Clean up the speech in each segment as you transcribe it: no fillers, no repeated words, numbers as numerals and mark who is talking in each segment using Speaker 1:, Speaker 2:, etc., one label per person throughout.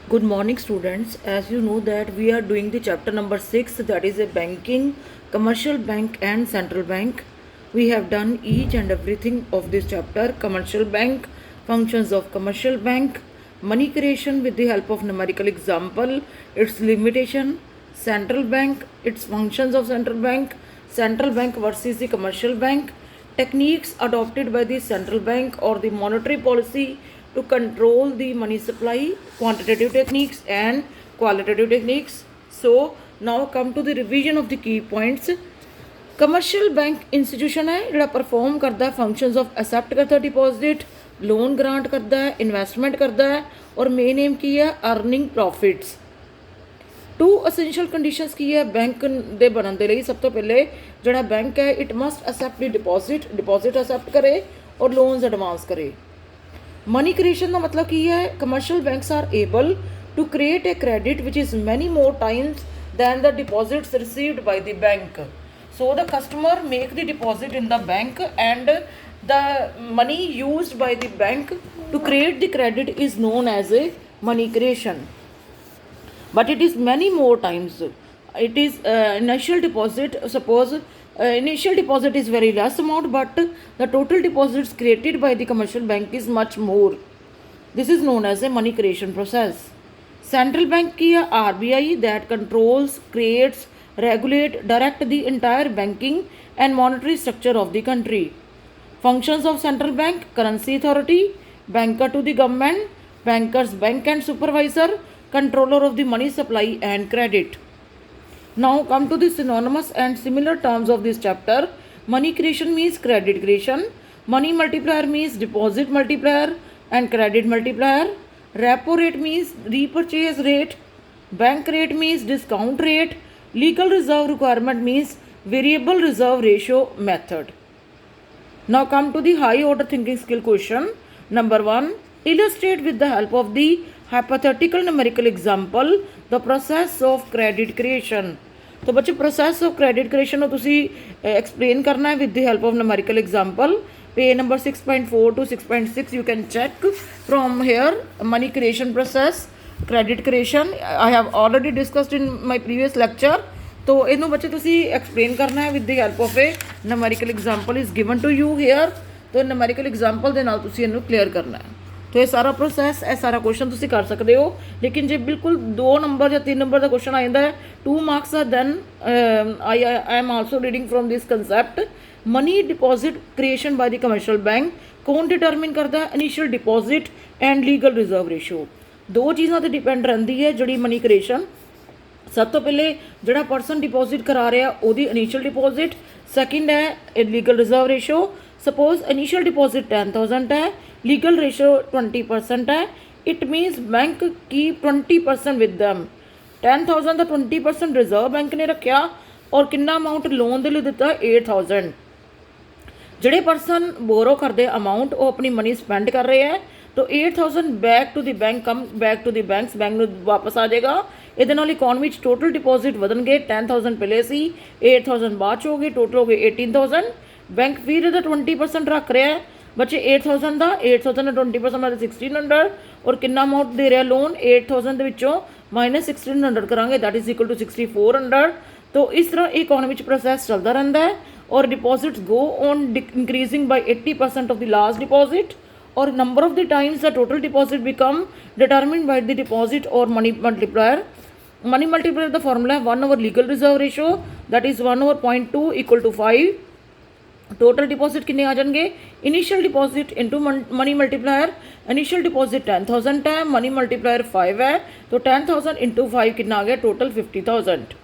Speaker 1: Good morning, students. As you know that we are doing the chapter number 6, that is a banking, commercial bank and central bank. We have done each and everything of this chapter: commercial bank, functions of commercial bank, money creation with the help of numerical example, its limitation, central bank, its functions of central bank versus the commercial bank, techniques adopted by the central bank or the monetary policy to control the money supply, quantitative techniques and qualitative techniques. So now come to the revision of the key points. Commercial bank institution है जोड़ा perform करता है functions of accept करता है deposit, loan grant करता है, investment करता है और मेन एम की है earning profits. Two essential conditions की है बैंक दे बनने के लिए। सब तो पहले जोड़ा बैंक है it must accept the deposit accept करे और लोन्स एडवांस करे। मनी क्रिएशन का मतलब की है commercial banks are able to create a credit which is many more times than the deposits received by the bank. So the customer make the deposit in the bank and the money used by the bank to create the credit is known as a money creation. But it is many more times. It is initial deposit. Suppose initial deposit is very less amount, but the total deposits created by the commercial bank is much more. This is known as a money creation process. Central bank की है RBI that controls, creates, regulate, direct the entire banking and monetary structure of the country. Functions of central bank: currency authority, banker to the government, bankers bank and supervisor, controller of the money supply and credit. Now come to the synonymous and similar terms of this chapter. Money creation means credit creation, money multiplier means deposit multiplier and credit multiplier, repo rate means repurchase rate, bank rate means discount rate, legal reserve requirement means variable reserve ratio method. Now come to the high order thinking skill question. Number 1. Illustrate with the help of the hypothetical numerical example the process of credit creation. तो बच्चे process of credit creation को तुसी explain करना है with the help of numerical example. Page number 6.4 to 6.6 you can check from here. Money creation process, credit creation I have already discussed in my previous lecture. तो इनू बच्चे तुसी explain करना है with the help of A numerical example is given to you here. तो numerical example ਦੇ ਨਾਲ ਤੁਸੀਂ ਇਹਨੂੰ ਕਲੀਅਰ ਕਰਨਾ ਹੈ। तो ये सारा प्रोसैस ये सारा क्वेश्चन तुसी कर सकते हो, लेकिन जे बिल्कुल 2 नंबर या 3 नंबर का क्वेश्चन आ जाता है 2 marks or then I am also reading from this concept. Money deposit creation by the commercial bank कौन डिटरमिन करता है? Initial deposit and legal reserve ratio. दो चीज़ों पर डिपेंड रहती है जी मनी क्रिएशन। सब तो पहले जोड़ा परसन डिपॉजिट करा रहा वो इनिशियल डिपॉजिट, सैकेंड है legal reserve ratio. Suppose initial deposit 10,000 है, लीगल रेशो 20% है। इट मीनस बैंक की 20% विद दैम। 10,000 का 20% रिजर्व बैंक ने रखा और कितना अमाउंट लोन के लिए दिता 8,000। जोड़े परसन बोरो करते अमाउंट वो अपनी मनी स्पेंड कर रहे हैं तो 8,000 back to the bank come back to the bank में वापस आ जाएगा। ये इकोनॉमी टोटल डिपॉजिट बदन गए 10,000 पहले सी 8,000 बाद च हो गए, टोटल हो गए 18,000। बैंक फिर 20% रख रहा है बच्चे 8,000 का 8,000 का 20% मतलब 1,600 और कितना अमाउंट दे रहा लोन 8,000 के माइनस 1,600 करांगे दैट इज इक्वल टू 6,400। तो इस तरह इकोनॉमी प्रोसैस चलता रहता है और deposits go on increasing by 80% of the last deposit और number of the times the total deposit become determined by the deposit और money multiplier. Money multiplier the formula है 1 over legal reserve ratio that is 1 over 0.2 equal to 5। Total deposit कितने आ जाएंगे? Initial deposit into money multiplier. Initial deposit 10,000 है, money multiplier 5 है तो 10,000 into 5 कितना आ गया? Total 50,000।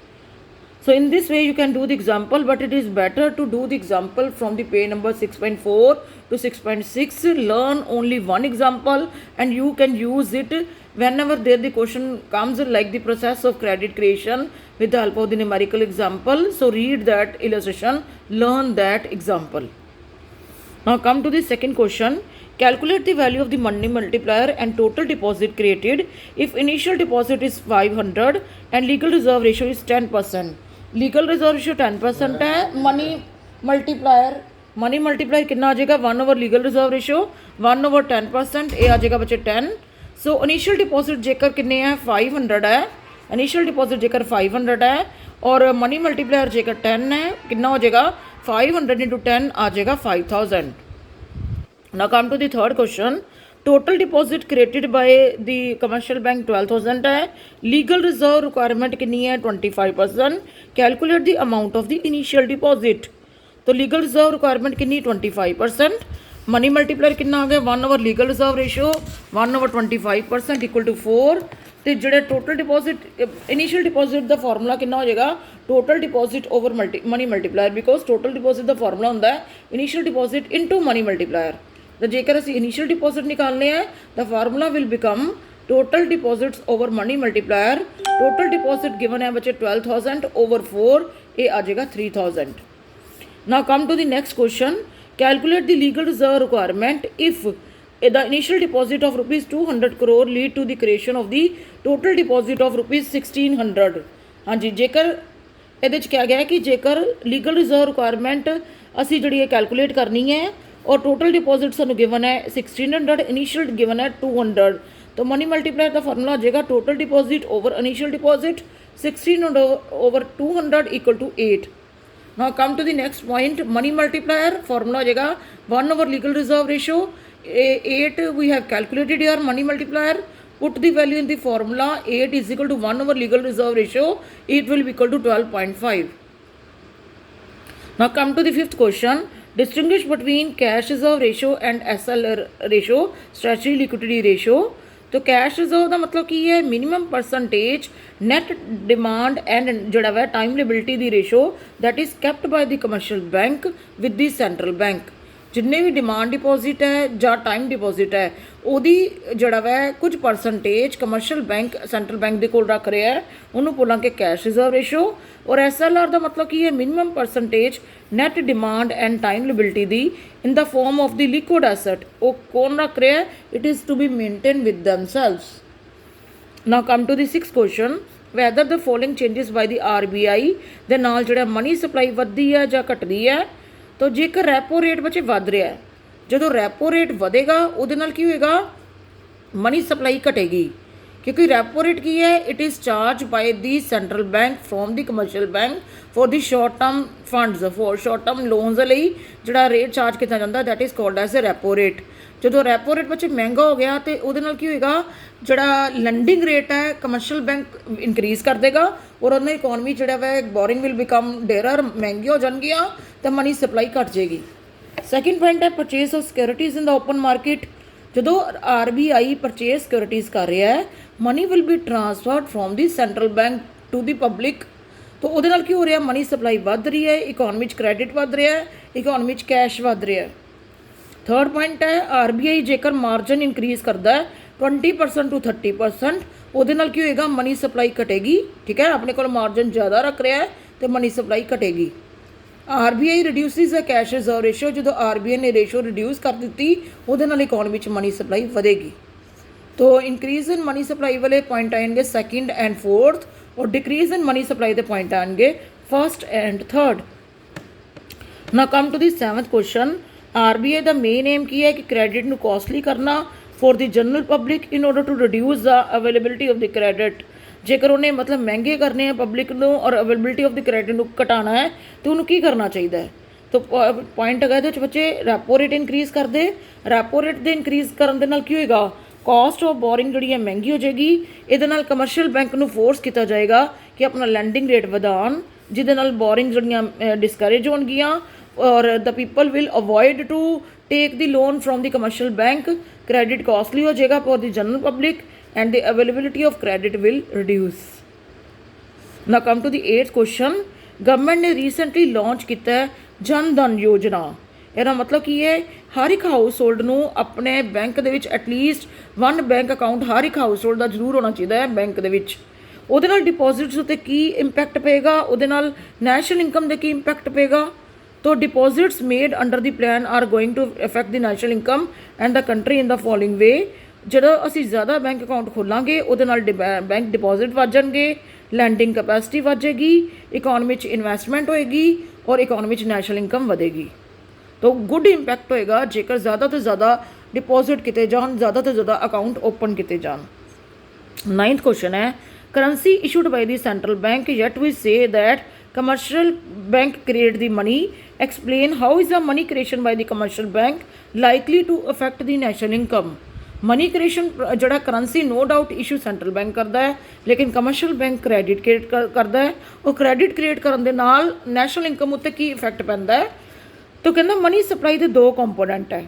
Speaker 1: So in this way you can do the example, but it is better to do the example from the page number 6.4 to 6.6. Learn only one example and you can use it whenever there the question comes like the process of credit creation with the help of the numerical example. So read that illustration, learn that example. Now come to the second question. Calculate the value of the money multiplier and total deposit created if initial deposit is 500 and legal reserve ratio is 10%. Legal reserve ratio 10% है। Money multiplier कितना आ जाएगा? 1 over legal reserve ratio 1 over 10%। ये आ जाएगा बच्चे 10। So initial deposit जेकर किन्ने है 500 है, इनिशियल डिपॉजिट जेकर 500 है और मनी मल्टीप्लायर जेकर 10 है, कितना हो जाएगा 500 इंटू 10 आ जाएगा 5000। Now come to the third question. Total deposit created by the commercial bank 12,000 है, लीगल रिजर्व रिक्वायरमेंट कितनी है 25%। Calculate the amount of the initial deposit. तो लीगल रिजर्व रिक्वायरमेंट कितनी 25%, मनी मल्टीप्लायर कितना आ गया 1 over legal reserve ratio 1 over 25% equal to 4। तो जो टोटल डिपॉजिट इनिशियल डिपॉजिट का फॉर्मूला कितना हो जाएगा total deposit over money multiplier, because total deposit का फॉर्मूला होता है initial deposit into money multiplier. तो जेकर असी इनिशियल डिपॉजिट निकालने हैं the formula will become total deposits over money multiplier. Total deposit given है बच्चे 12,000 ओवर 4, ये आ जाएगा 3,000। Now come to the next question. Calculate the legal reserve requirement if the initial deposit of rupees 200 crore lead to the creation of the total deposit of rupees 1600। हाँ जी, जेकर ये क्या गया कि जेकर लीगल रिजर्व रिक्वायरमेंट असी जी कैलकुलेट करनी है और टोटल डिपॉजिट सानू गिवन है 1600, इनिशियल गिवन है 200, तो मनी मल्टीप्लायर का फॉर्मूला हो जाएगा total deposit over initial deposit 1600 over 200 equal to 8। Now come to the next point. Money multiplier formula हो जाएगा 1 over legal reserve ratio 8 we have calculated your money multiplier, put the value in the formula 8 is equal to 1 over legal reserve ratio, it will be equal to 12.5। Now come to the fifth question. Distinguish between cash reserve ratio and SL ratio statutory liquidity ratio. तो cash reserve का मतलब की है minimum percentage net demand and जोड़ा वै time liability दी ratio that is kept by the commercial bank with the central bank. जिन्ने भी डिमांड डिपॉजिट है ਜਾਂ टाइम डिपॉजिट है ਉਹਦੀ ਜਿਹੜਾ वै कुछ percentage commercial bank central bank ਦੇ ਕੋਲ ਰੱਖ ਰਿਹਾ ਹੈ ਉਹਨੂੰ ਬੋਲਾਂਗੇ कैश रिजर्व रेशो। और SLR का मतलब की है minimum percentage net demand and time liability the in the form of the liquid asset. वो कौन रख रहा है, it is to be maintain with themselves. Now come to the six question. Whether the following changes by the RBI ਦੇ ਨਾਲ ਜਿਹੜਾ money supply ਵੱਧਦੀ ਹੈ ਜਾਂ ਘਟਦੀ ਹੈ। तो जेकर रैपो रेट बच्चे वध रहा है, जो रैपो रेट ਵਧੇਗਾ ਉਹਦੇ ਨਾਲ ਕੀ ਹੋਏਗਾ मनी सप्लाई घटेगी, क्योंकि रैपो रेट की है it is charge by the central bank from the commercial bank for the short term funds for short term loans ਦੇ ਲਈ ਜਿਹੜਾ रेट चार्ज किया जाता that is called as a repo rate. जो repo rate बच्चे महंगा हो गया तो ਉਹਦੇ ਨਾਲ ਕੀ ਹੋਏਗਾ ਜਿਹੜਾ लैंडिंग रेट है कमर्शियल बैंक इनक्रीज़ कर देगा और ਉਹਨੇ इकोनॉमी ਜਿਹੜਾ वै बोरिंग विल बिकम डेयर महंगी हो जाएगियाँ तो मनी सप्लाई घट जाएगी। सैकेंड पॉइंट है purchase of securities in the open market. जो RBI परचेज सिक्योरिटीज़ कर रहा है money will be transferred from the central bank to the public. तो ਉਹਦੇ ਨਾਲ ਕੀ ਹੋ ਰਿਹਾ मनी सप्लाई ਵੱਧ रही है, इकोनॉमी क्रेडिट ਵੱਧ ਰਿਹਾ है, इकोनॉमी कैश ਵੱਧ ਰਿਹਾ है। थर्ड पॉइंट है RBI जेकर मार्जिन इनक्रीज़ करता है 20% टू 30%, ਉਹਦੇ ਨਾਲ ਕੀ ਹੋਏਗਾ मनी सप्लाई घटेगी। ठीक है, अपने को मार्जिन ज़्यादा रख रहा है तो मनी सप्लाई घटेगी। RBI reduces the cash reserve ratio. जो RBI ने रेशो रिड्यूस कर दी ਉਹਦੇ ਨਾਲ इकोनॉमी मनी सप्लाई ਵਧੇਗੀ। तो इंक्रीज़ इन मनी सप्लाई वाले पॉइंट आएंगे सैकेंड एंड फोर्थ, और डिक्रीज़ इन मनी सप्लाई के पॉइंट आएंगे फर्स्ट एंड थर्ड। ना come to the seventh question. RBI का मेन एम की है कि क्रेडिट ਨੂੰ कॉस्टली करना for the general public in order to reduce the availability of the credit. जेकर उन्हें मतलब महंगे करने हैं पब्लिक ਨੂੰ और अवेलेबिलिटी ऑफ द क्रेडिट ਨੂੰ घटाना है तो उन्होंने की करना चाहिए। तो पॉइंट है ये बच्चे रैपो रेट इनक्रीज़ कर दे। रैपो रेट के इनक्रीज़ करने के नाल की होएगा कॉस्ट ऑफ बोरिंग जी महंगी हो जाएगी। ये कमर्शियल बैंक को फोर्स किया जाएगा कि अपना लैंडिंग रेट वधान, जिहदे नाल बोरिंग जी डिस्करेज होणगियां और the people will avoid to take the loan from the commercial bank. Credit costly हो जाएगा for the general public and the availability of credit will reduce. Now come to the eighth question. Government ने recently launch किया है जन धन योजना। ਇਹਦਾ मतलब की है हर एक हाउस होल्ड ਨੂੰ अपने बैंक ਦੇ ਵਿੱਚ एटलीस्ट 1 बैंक अकाउंट हर एक हाउस होल्ड ਦਾ ਜ਼ਰੂਰ ਹੋਣਾ ਚਾਹੀਦਾ ਹੈ बैंक ਦੇ ਵਿੱਚ। ਉਹਦੇ ਨਾਲ डिपॉजिट्स ਉੱਤੇ ਕੀ ਇੰਪੈਕਟ ਪਏਗਾ, ਉਹਦੇ ਨਾਲ ਨੈਸ਼ਨਲ ਇਨਕਮ ਦੇ ਕੀ ਇੰਪੈਕਟ ਪਏਗਾ। तो deposits made under the plan are going to affect the national income and the country in the following way. ਜਦੋਂ ਅਸੀਂ ਜ਼ਿਆਦਾ ਬੈਂਕ ਅਕਾਊਂਟ ਖੋਲਾਂਗੇ ਉਹਦੇ ਨਾਲ ਬੈਂਕ ਡਿਪੋਜ਼ਿਟ ਵੱਧ ਜਾਣਗੇ, ਲੈਂਡਿੰਗ ਕਪੈਸਿਟੀ ਵੱਧ ਜਾਏਗੀ, ਇਕਨੋਮੀ 'ਚ ਇਨਵੈਸਟਮੈਂਟ ਹੋਏਗੀ और इकोनॉमी 'ਚ ਨੈਸ਼ਨਲ ਇਨਕਮ ਵਧੇਗੀ। तो गुड इंपैक्ट होएगा जेकर ज़्यादा तो ज़्यादा डिपॉजिट किए जान, ज़्यादा तो ज़्यादा अकाउंट ओपन किए जान। 9th क्वेश्चन है currency issued by the central bank yet we say that commercial bank create the money, explain how is the money creation by the commercial bank likely to affect the national income. Money creation जड़ा currency no doubt issue central bank करता है, लेकिन commercial bank credit create करता है, और credit create करने दे नाल national income उत्ते की इफैक्ट पैंदा है। तो कहना मनी सप्लाई के दो कंपोनेंट है,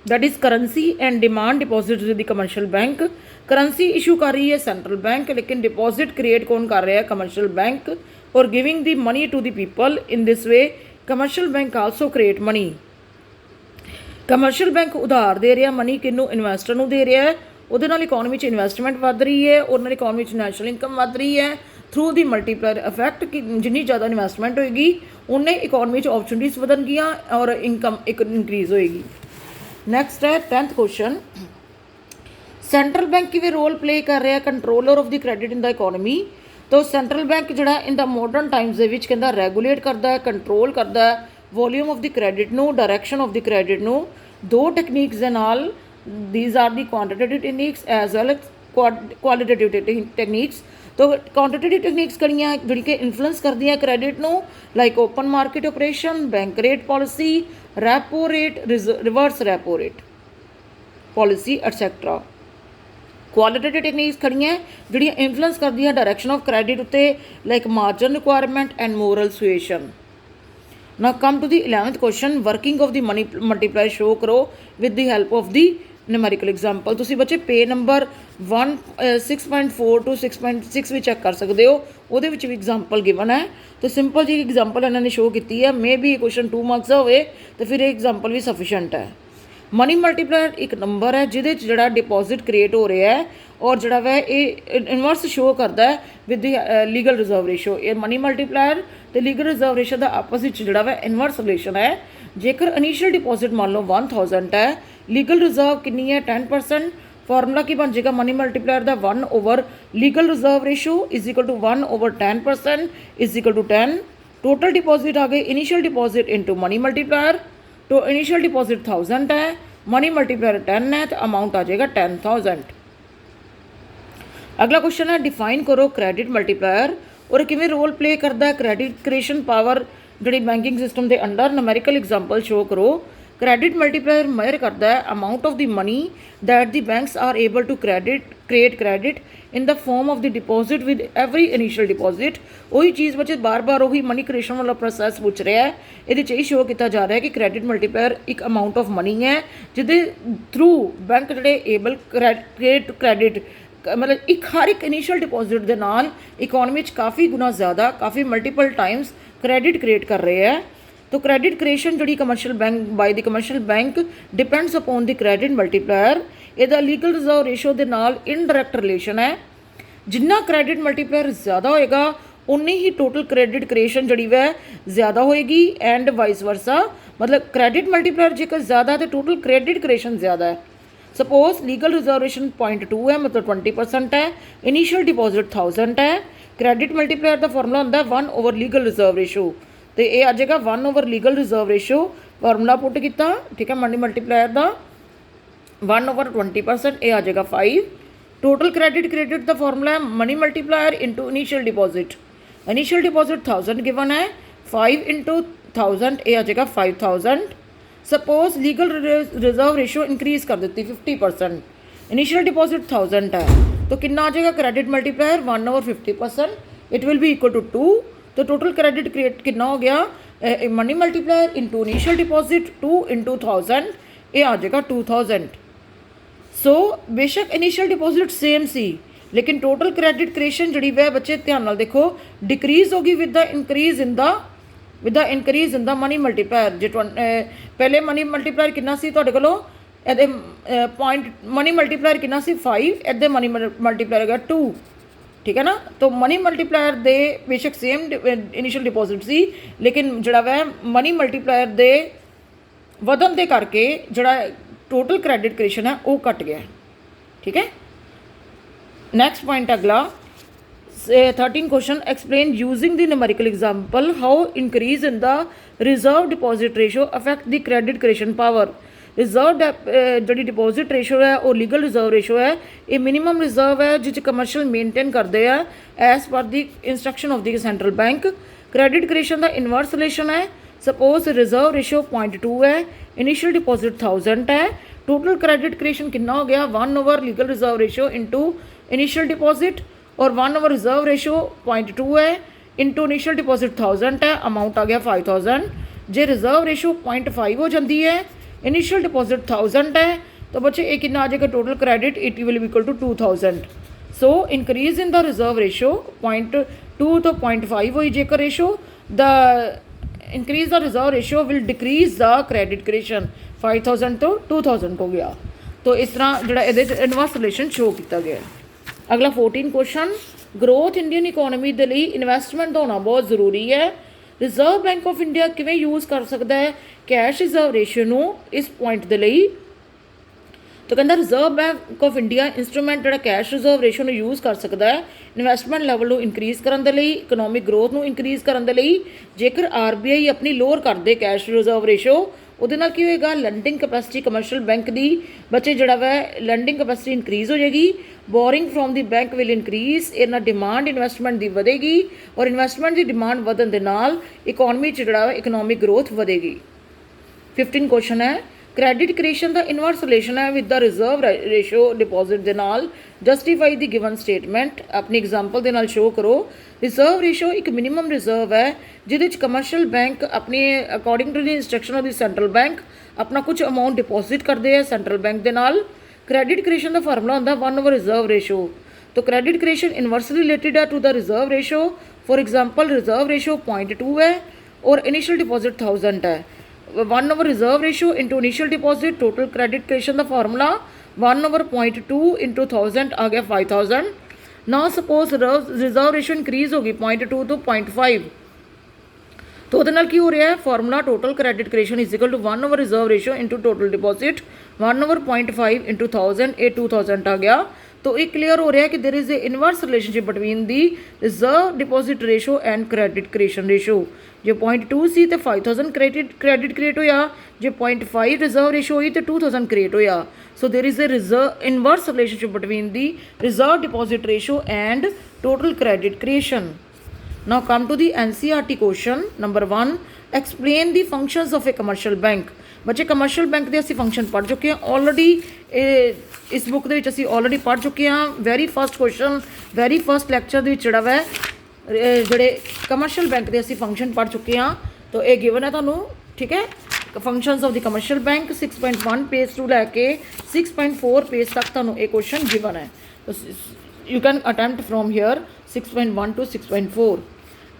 Speaker 1: that is currency and demand deposit the commercial bank. Currency issue कर रही है सेंट्रल बैंक, लेकिन डिपॉजिट क्रिएट कौन कर रहा है? कमर्शियल बैंक, और giving the money to the people in this way commercial bank also create money. Commercial bank उधार दे रहा मनी किनू? इन्वेस्टर नू दे रहा है, ਉਹਦੇ ਨਾਲ ਇਕੋਨਮੀ 'ਚ ਇਨਵੈਸਟਮੈਂਟ ਵੱਧ ਰਹੀ ਹੈ, ਉਹਦੇ ਨਾਲ ਇਕੋਨਮੀ 'ਚ ਨੈਸ਼ਨਲ ਇਨਕਮ ਵੱਧ ਰਹੀ ਹੈ ਥਰੂ ਦੀ ਮਲਟੀਪਲਾਇਰ ਇਫੈਕਟ ਕਿ ਜਿੰਨੀ ਜ਼ਿਆਦਾ ਇਨਵੈਸਟਮੈਂਟ ਹੋਏਗੀ ਉਨੇ ਇਕੋਨਮੀ 'ਚ ਓਪਰਚੁਨਿਟੀਜ਼ ਵਧਣਗੀਆਂ ਔਰ ਇਨਕਮ ਇੱਕ ਇਨਕਰੀਜ਼ ਹੋਏਗੀ। ਨੈਕਸਟ ਹੈ 10th ਕੁਐਸਚਨ, ਸੈਂਟਰਲ ਬੈਂਕ ਕਿਵੇਂ ਰੋਲ ਪਲੇ ਕਰ ਰਿਹਾ controller of the credit in the economy. ਤਾਂ ਸੈਂਟਰਲ ਬੈਂਕ ਜਿਹੜਾ ਇਨ ਦਾ ਮਾਡਰਨ ਟਾਈਮਸ ਦੇ ਵਿੱਚ ਕਹਿੰਦਾ ਰੈਗੂਲੇਟ ਕਰਦਾ ਹੈ, ਕੰਟਰੋਲ ਕਰਦਾ ਹੈ ਵੋਲਿਊਮ ਆਫ ਦੀ ਕ੍ਰੈਡਿਟ ਨੂੰ, ਡਾਇਰੈਕਸ਼ਨ ਆਫ ਦੀ ਕ੍ਰੈਡਿਟ ਨੂੰ। ਦੋ ਟੈਕਨੀਕਸ ਦੇ ਨਾਲ, these are the quantitative techniques as well as qualitative techniques। तो quantitative techniques कड़ियाँ जी कि इन्फ्लुएंस कर दियाँ क्रेडिट ਨੂੰ, like open market operation, bank rate policy, repo rate, reverse repo rate policy etcetera. Qualitative techniques खड़ियाँ जी इन्फ्लुएंस कर दियाँ डायरैक्शन ऑफ क्रेडिट उत्ते, like margin requirement and moral suasion. Now come to the 11th question, working of the money multiplier show करो with the help of the numerical example। तुसी बच्चे पे number 6.4 to 6.6 भी check कर सकते हो, ਉਹਦੇ ਵਿੱਚ ਵੀ एग्जाम्पल गिवन है। तो सिंपल जी एग्जाम्पल इन्होंने शो की है, मे बी क्वेश्चन 2 मार्क्स का होए तो फिर ये एग्जाम्पल भी सफिशेंट है। मनी मल्टीप्लायर एक नंबर है जिहदे च जिहड़ा डिपॉजिट क्रिएट हो रहा है और जिहड़ा वै ये इनवर्स शो करता है with the legal reserve ratio. ये मनी मल्टीप्लायर तो लीगल रिजर्व रेशो का आपस में जिहड़ा वै इनवर्स रिलेशन है। जेकर इनिशियल डिपॉजिट मान लो 1000 है, लीगल रिजर्व कितनी है 10%, फॉर्मूला की बन जाएगा मनी मल्टीप्लायर का 1 over legal reserve ratio is equal to 1 over 10% is equal to 10। Total deposit आ गए initial deposit into money multiplier. तो इनिशियल डिपॉजिट 1000 है, मनी मल्टीप्लायर 10 है, तो अमाउंट आ जाएगा 10,000। अगला क्वेश्चन है डिफाइन करो क्रेडिट मल्टीप्लायर और किमें रोल प्ले करता है क्रेडिट क्रिएशन पावर जी बैंकिंग सिस्टम के अंडर। नूमेरिकल एग्जाम्पल शो करो। क्रेडिट मल्टीप्लायर मेजर करता है amount of the money that the banks are able to create credit in the form of the deposit with every initial deposit. वही चीज़ बच्चे बार बार वही money creation वाला process पूछ रहा है। ये यही शो किया जा रहा है कि क्रेडिट मल्टीप्लायर एक अमाउंट ऑफ मनी है जिदे थ्रू बैंक जोड़े एबल क्रिएट क्रेडिट मतलब एक हर एक इनिशियल डिपॉजिट के नाल इकोनॉमी काफ़ी गुना ज़्यादा काफ़ी मल्टीपल टाइम्स क्रेडिट क्रिएट कर रहे हैं। तो क्रेडिट क्रिएशन जी commercial bank by the commercial bank depends upon the credit multiplier. यदा लीगल रिजर्व रेशो के नाल इनडायरैक्ट रिलेशन है। जिन्ना क्रेडिट मल्टीप्लायर ज़्यादा होएगा उन्नी ही टोटल क्रेडिट क्रिएशन जी वह ज़्यादा होएगी एंड वाइस वर्सा। मतलब क्रेडिट मल्टीप्लायर जेकर ज़्यादा है तो टोटल क्रेडिट क्रिएशन ज़्यादा है। सपोज लीगल रिजर्वेशन 0.2 है मतलब 20% है, इनिशियल डिपॉजिट 1000 है। क्रेडिट मल्टीप्लायर का फॉर्मूला होंगे 1 ओवर लीगल रिजर्व रेशो। तो ये आ जाएगा 1 over legal reserve ratio formula put किया, ठीक है। मनी मल्टीप्लायर का 1 ओवर 20% ये आ जाएगा 5। टोटल क्रेडिट का फॉर्मूला है money multiplier into initial deposit. Initial deposit 1000 given है, 5 इंटू 1000 ये आ जाएगा 5000। Suppose legal reserve ratio increase कर देती 50%, इनिशियल डिपॉजिट 1000 है, तो कितना आ जाएगा credit multiplier 1 over 50%, it will be equal to 2। तो टोटल क्रेडिट क्रिएट कितना हो गया money multiplier into initial deposit 2 into 1000 ये आ जाएगा 2000। सो बेशक इनिशियल डिपॉजिट सेम सी लेकिन टोटल क्रेडिट क्रिएशन जी वह बच्चे ध्यान नाल देखो डिक्रीज होगी with the increase in the money multiplier. जो पहले मनी मल्टीप्लायर कितना सी तुहाडे कोलों ਇਹਦੇ पॉइंट मनी मल्टीप्लायर कितना सी 5, ਇਹਦੇ मनी मल्टीप्लायर है 2, ठीक है ना। तो मनी मल्टीप्लायर दे बेशक सेम इनिशियल डिपॉजिट सी लेकिन जड़ा वह मनी मल्टीप्लायर दे वधन दे करके जड़ा टोटल क्रेडिट क्रिएशन है वो घट गया, ठीक है। नैक्सट पॉइंट अगला 13 question explain using the numerical example how increase in the reserve deposit ratio affect the credit creation power. Reserve जी डिपोजिट रेशो है और लीगल रिजर्व रेशो है, ये मिनीमम रिजर्व है जिस कमर्शियल मेनटेन करते हैं as per the instruction of the central bank. Credit creation का इनवर्स रिलेशन है, सपोज रिजर्व रेशो 0.2 है, इनिशियल डिपोजिट 1000 है, टोटल क्रेडिट क्रिएशन कितना हो गया 1/, legal reserve ratio into initial deposit, और 1/, रिजर्व रेशो 0.2 है इंटू इनिशियल डिपोजिट 1000 है, अमाउंट आ गया 5000। जे रिजर्व रेशो 0.5 हो जाती है, इनिशियल डिपोजिट 1000 है, तो बच्चे एक कितना आ जाएगा total credit, it will equal to 2000। So increase in the reserve ratio 0.2 to 0.5 हुई जेकर ratio, the increase the reserve ratio will decrease the credit creation, 5000 to 2000 हो गया। तो इस तरह जो इनवर्स रिलेशन शो किया गया। अगला 14 क्वेश्चन, ग्रोथ इंडियन इकोनॉमी के लिए इन्वेस्टमेंट होना बहुत जरूरी है। रिजर्व बैंक ऑफ इंडिया किवें यूज़ कर सकता है कैश रिजर्व रेशियो नू इस पॉइंट के लिए, तो कहता reserve bank of India instrument जो कैश रिजर्व रेशो में यूज़ कर सकता है इन्वेस्टमेंट लैवल को इनक्रीज़ करने लिए, इकोनॉमिक ग्रोथ को इनक्रीज़ करने लिए। जेकर RBI अपनी लोअर कर दे कैश रिजर्व रेशो, ਉਹਦੇ ਨਾਲ ਕੀ ਹੋਏਗਾ ਲੈਂਡਿੰਗ ਕਪੈਸਿਟੀ ਕਮਰਸ਼ੀਅਲ ਬੈਂਕ ਦੀ ਬੱਚੇ ਜਿਹੜਾ ਵਾ ਲੈਂਡਿੰਗ ਕਪੈਸਿਟੀ ਇਨਕਰੀਜ਼ ਹੋ ਜਾਏਗੀ, boring from the bank will increase, ਇਹ ਨਾਲ ਡਿਮਾਂਡ ਇਨਵੈਸਟਮੈਂਟ ਦੀ ਵਧੇਗੀ, ਔਰ ਇਨਵੈਸਟਮੈਂਟ ਦੀ ਡਿਮਾਂਡ ਵਧਣ ਦੇ ਨਾਲ ਇਕੋਨਮੀ 'ਚ ਜਿਹੜਾ ਵਾ ਇਕਨੋਮਿਕ ਗਰੋਥ ਵਧੇਗੀ। 15 क्वेश्चन है, क्रेडिट क्रिएशन का इनवर्स रिलेशन है with the reserve ratio deposit के नाल, जस्टिफाई द गिवन स्टेटमेंट, अपनी एग्जाम्पल के नाल शो करो। रिजर्व रेशो एक मिनीमम रिजर्व है जिहदे कमर्शियल बैंक अपने according to the instruction of the central bank अपना कुछ अमाउंट डिपॉजिट करते हैं सेंट्रल बैंक के नाल। क्रेडिट क्रिएशन का फार्मूला होंदा 1/, रिजर्व रेशो, तो क्रेडिट क्रिएशन इनवर्सली रिलेटेड है to the reserve ratio. For example reserve ratio 0.2 है और इनिशियल डिपॉजिट 1000 है, 1/, reserve ratio into initial deposit, total credit creation का फार्मूला 1/0.2 इंटू 1000 आ गया 5000। ना सपोज रिजर्व रेशो इंक्रीज होगी 0.2 तो 0.5, तो वो की हो रहा है formula total credit creation is equal to 1/, reserve ratio into total deposit 1/0.5 into 1000, ए 2000 आ गया। तो ये क्लियर हो रहा है कि there is a inverse relationship between the reserve deposit ratio and credit creation ratio. जो 0.2 सी तो 5000 क्रेडिट क्रिएट होया, जो 0.5 रिजर्व रेशो हुई तो 2000 क्रिएट होया। So there is a reserve inverse relationship between the reserve deposit ratio and total credit creation. Now come to the NCERT question number 1, explain the functions of a commercial bank. बच्चे commercial bank के असी function पढ़ चुके हैं already, इस book के असी already पढ़ चुके हैं। Very first question very first lecture जोड़ा वै जोड़े कमर्शियल बैंक के असी फंक्शन पढ़ चुके हैं, तो ये गिवन है तुहानू, ठीक है। Functions of the commercial bank 6.1 page टू लैके 6.4 पेज तक तुहानू ये क्वेश्चन गिवन है, तो you can attempt from here 6.1 to 6.4।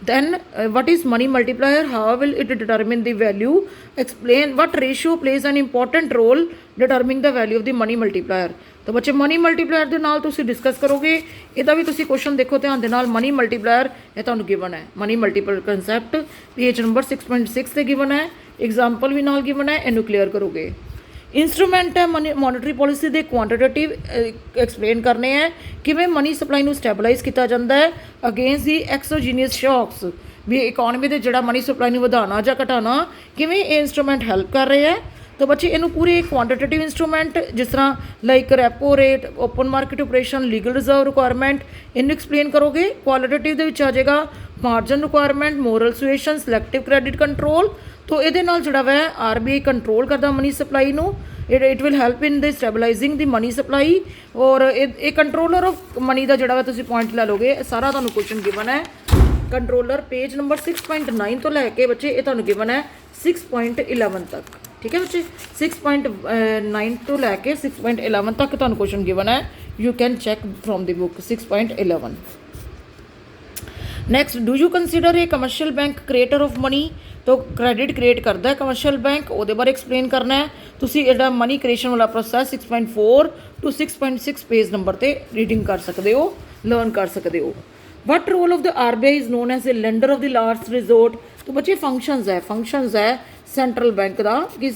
Speaker 1: Then what is money multiplier, how will it determine the value, explain what ratio plays an important role determining the value of the money multiplier। तो बच्चे money multiplier के नाल तुसी discuss करोगे, ਇਹਦਾ भी तुसी question देखो ध्यान दे नाल। मनी मल्टीप्लायर ये तुहानू गिवन है, money multiple concept page number 6.6 से गिवन है, एग्जाम्पल भी नाल गिवन है, इनू क्लीयर करोगे। इंस्ट्रूमेंट है मनी मॉनेटरी पॉलिसी के क्वांटिटेटिव एक्सप्लेन करने हैं किवें मनी सप्लाई नू स्टैबलाइज किया जाता है अगेंस्ट दी एक्सोजीनियस शॉक्स, भी इकोनॉमी के जोड़ा मनी सप्लाई नू वधाना या घटाना किवें ये इंस्ट्रूमेंट हैल्प कर रहे हैं। तो बच्चे इनू पूरे क्वांटिटेटिव इंस्ट्रूमेंट जिस तरह like repo rate, open market operation, legal reserve requirement, इनू एक्सप्लेन करोगे। क्वालिटेटिव दे विच आ जाएगा margin requirement, moral suasion, selective credit control. तो ये जोड़ा वै RBI कंट्रोल करता मनी सप्लाई नू, it will help in the stabilising the money supply, और ये कंट्रोलर ऑफ मनी का जोड़ा तुम पॉइंट लै लोगे, सारा तुहानू क्वेश्चन गिवन है। कंट्रोलर पेज नंबर 6.9 तो लैके बच्चे ये तुहानू गिवन है 6.11 तक, ठीक है बच्चे। 6.9 तो लैके 6.11 तक तुहानू क्वेश्चन गिवन है, you can check from the book 6.11। Next, do you consider a commercial bank creator of money, तो क्रेडिट क्रिएट करता है कमर्शियल बैंक, वो बारे एक्सप्लेन करना है। तुसी एडा मनी क्रिएशन वाला प्रोसैस 6.4 to 6.6 पेज नंबर पर रीडिंग कर सकते हो, लर्न कर सकते हो। What role of the RBI is known as a lender of the last resort, तो बच्चे फंक्शंस है सेंट्रल बैंक का कि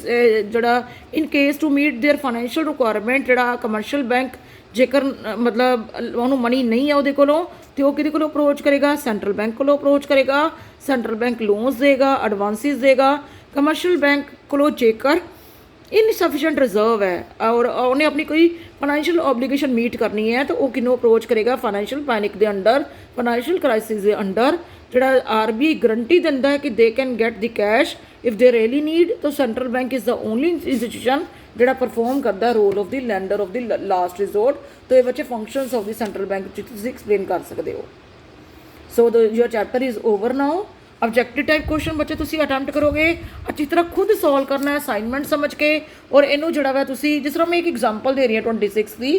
Speaker 1: जड़ा in case to meet their financial requirement जड़ा कमर्शियल बैंक जेकर मतलब उन्होंने मनी नहीं है वो कोलों, तो वो कि अप्रोच करेगा, सेंट्रल बैंक को अप्रोच करेगा। सेंट्रल बैंक लोन्स देगा, एडवांसिस देगा। कमर्शियल बैंक को जेकर इनसफिशेंट रिजर्व है और उन्हें अपनी कोई फाइनैशियल ऑब्लीगेशन मीट करनी है तो वो किनों अप्रोच करेगा फाइनैशियल पैनिक के अंडर फाइनैशियल क्राइसिस के अंडर जोड़ा RBI गारंटी दिंदा है कि they can get the cash if they really need तो central bank is the only institution जोड़ा परफॉर्म करता है role of the lender of the last resort तो ये बच्चे functions of the central bank तुसीं एक्सप्लेन कर सकते हो। So your chapter is over now. Objective type question बच्चे तुसी अटैम्प्ट करोगे अच्छी तरह खुद सॉल्व करना है असाइनमेंट समझ के और इनू जड़ा वा तुसी जिस तरह मैं एक एग्जाम्पल दे रही हूँ 26 की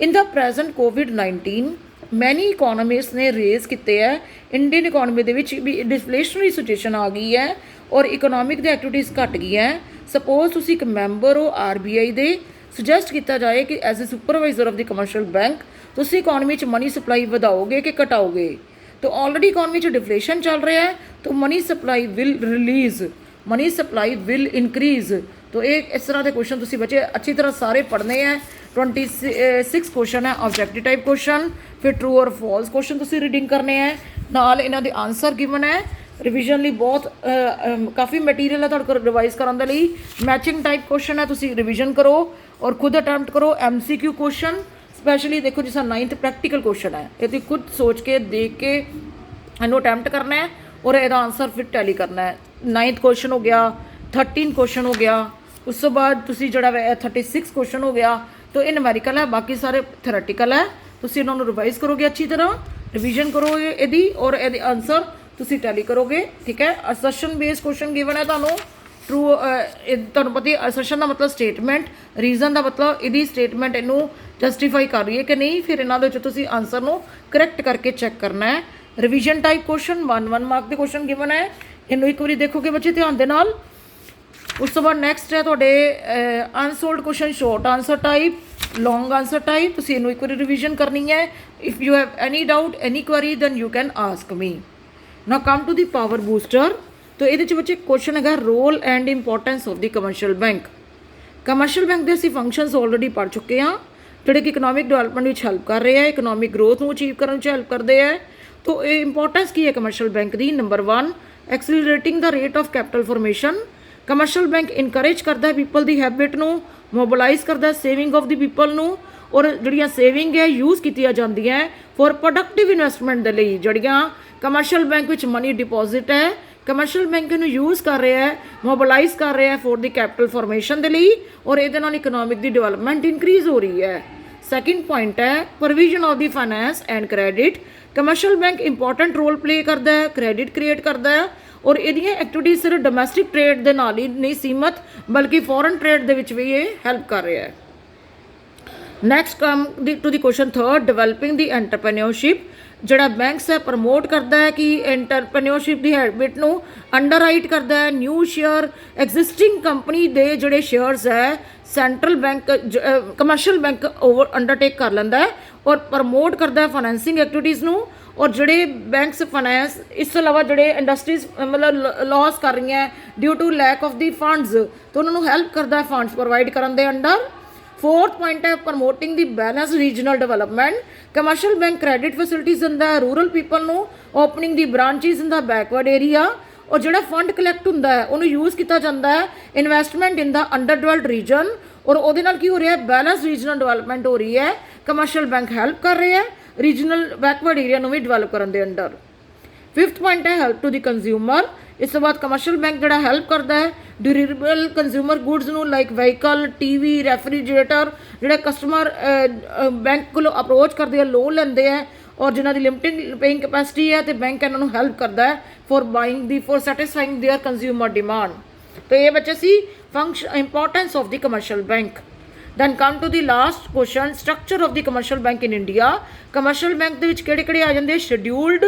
Speaker 1: in the present covid many economist ने रेज किए है इंडियन इकोनॉमी के भी डिफलेशनरी सिचुएशन आ गई है और इकोनॉमिक दी एक्टिविटीज़ घट गई है। सपोज तुसी एक मैंबर हो RBI दे सुजैसट किया जाए कि as a supervisor of the commercial bank तुसी इकोनॉमी मनी सप्लाई वधाओगे कि घटाओगे तो ऑलरेडी इकोनॉमी डिफलेशन चल रहा है तो money supply will release money supply will increase तो एक इस तरह के क्वेश्चन तुसी बच्चे अच्छी तरह सारे पढ़ने हैं। 26 क्वेश्चन है ऑब्जेक्टिव टाइप क्वेश्चन फिर ट्रू और फॉल्स क्वेश्चन तुसी रीडिंग करने हैं नाल इन्हां दे आंसर गिवन है रिविजन लिए बहुत काफ़ी मटीरियल है तुहाडे कोल रिवाइज करन दे लई। मैचिंग टाइप क्वेश्चन है तुसी रिविजन करो और खुद अटैम्प्ट करो। MCQ क्वेश्चन स्पैशली देखो जिस 9th प्रैक्टिकल क्वेश्चन है ये खुद सोच के देख के इन्हू अटैम्प्ट करना है और यदा आंसर फिर टैली करना है। 9th क्वेश्चन हो गया 13 क्वेश्चन हो गया उस तो बाद तुसी जड़ा 36 क्वेश्चन हो गया तो ये न्यूमेरिकल है बाकी सारे थेरेटिकल है तुसी इन्होंने रिवाइज करोगे अच्छी तरह रिविजन करोगे यदि और यदि आंसर तुसी टैली करोगे ठीक है। असर्शन बेस्ड क्वेश्चन गिवन है तुहानू ट्रू तुहानू पता है असर्शन का मतलब स्टेटमेंट रीजन का मतलब यदि स्टेटमेंट इनू जस्टिफाई कर रही है कि नहीं फिर इन्हों तुसी आंसर नू करैक्ट करके चैक करना है। रिविजन टाइप क्वेश्चन 1 मार्क के क्वेश्चन गिवन है इनू एक बार देखोगे बच्चे ध्यान दे नाल। उस तो बाद नैक्सट है तुहाडे unsold question short answer type long answer type तुसी इनू एक बार रिविजन करनी है। If you have any doubt any query then you can ask me. Now come to the power booster तो ये बच्चे क्वेश्चन है role and importance of the commercial bank. Commercial bank के असीं फंक्शनस ऑलरेडी पढ़ चुके हैं जोड़े कि इकोनॉमिक डिवेलपमेंट में हेल्प कर रहे हैं इकोनॉमिक ग्रोथ को अचीव करने में हेल्प करते हैं। तो ये इंपॉर्टेंस की है कमर्शियल बैंक की। Number 1 accelerating the rate of capital formation. Commercial bank encourage करता है पीपल की हैबिट को मोबलाइज करता है सेविंग ऑफ द पीपल को और जड़ियाँ सेविंग है यूज़ की जांदियां फॉर प्रोडक्टिव इन्वेस्टमेंट के लिए जड़ियाँ कमर्शियल बैंक में मनी डिपॉजिट है कमर्शियल बैंक इन्हू यूज़ कर रहे हैं मोबलाइज कर रहे हैं फॉर द कैपिटल फॉर्मेशन के लिए और ये इकोनॉमिक की डिवेलपमेंट इनक्रीज हो रही है। सैकेंड पॉइंट है provision of the finance and credit. Commercial bank important role play करता है क्रेडिट क्रिएट करता है और ये एक्टिविटीज़ सिर्फ डोमैसटिक ट्रेड के नाल ही नहीं सीमित बल्कि फॉरन ट्रेड के भी ये हैल्प कर रहा है। Next come to the question 3 developing the entrepreneurship. जड़ा बैंक्स है प्रमोट करता है कि एंटरप्रेन्योरशिप की हैबिट को अंडरराइट करता है न्यू शेयर एग्जिस्टिंग कंपनी के जोड़े शेयर्स है central bank commercial bank over undertake कर लेंदा है और प्रमोट करता है फाइनैंसिंग एक्टिविटीज़ को और जोड़े बैंक्स फाइनैंस इस तो अलावा जोड़े इंडस्ट्रीज मतलब लॉस कर रही हैं due to lack of the funds तो उन्होंने हैल्प करता है फंड्स प्रोवाइड करने के अंडर। फोर्थ पॉइंट है promoting the balance regional development. Commercial bank credit facilities दिंदा है रूरल पीपल को opening the branches in the backward area और जोड़ा फंड कलैक्ट होंदा है उन्होंने यूज़ किया जाता है investment in the under developed region और वो की हो रहा है बैलेंस रीजनल डेवलपमेंट हो रही है। कमर्शियल बैंक हैल्प कर रहे हैं रीजनल बैकवर्ड एरिया भी डिवेलप करने के अंडर। फिफ्थ पॉइंट है हेल्प टू द कंज्यूमर। इस तो बाद कमर्शियल बैंक जोड़ा हैल्प करता है ड्यूरेबल कंज्यूमर गुड्स नू लाइक व्हीकल टीवी रेफ्रिजरेटर जोड़े कस्टमर बैंक को अप्रोच करते हैं लोन लेंदे हैं और जिन्हों की लिमिटेड पेइंग कैपेसिटी है तो बैंक इन्होंने हैल्प करता है for buying the for satisfying their consumer demand. तो ये बच्चे सी function importance of the commercial bank. Then come to the last question structure of the commercial bank in India. Commercial bank के किहड़े आ जाते scheduled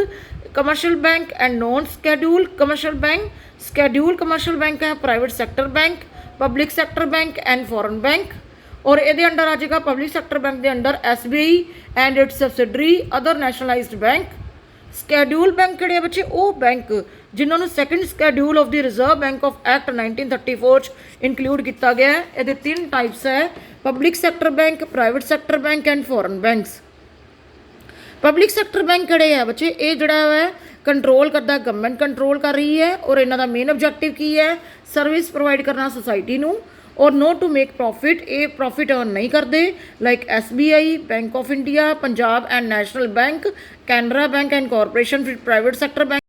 Speaker 1: commercial bank and non scheduled commercial bank. Scheduled commercial bank है private sector bank public sector bank and foreign bank और ये under आ जाएगा public sector bank के under SBI and its subsidiary other nationalised bank. Scheduled bank किहड़े बच्चे वो bank जिन्होंने second schedule of the reserve bank of act 1934 include किया गया है। ये 3 टाइप्स है public sector bank private sector bank and foreign banks. Public sector bank किहड़े है बच्चे ये जोड़ा है कंट्रोल करता है गवर्नमेंट कंट्रोल कर रही है और इन्हों का मेन ऑब्जेक्टिव की है सर्विस प्रोवाइड करना सोसाइटी नू ਔਰ ਨੋ ਟੂ ਮੇਕ ਪ੍ਰੋਫਿਟ, ਇਹ ਪ੍ਰੋਫਿਟ ਅਰਨ ਨਹੀਂ ਕਰਦੇ। Like SBI, bank of India, Punjab and national bank, Canara bank and corporation, ਫਿਰ ਪ੍ਰਾਈਵੇਟ ਸੈਕਟਰ ਬੈਂਕ।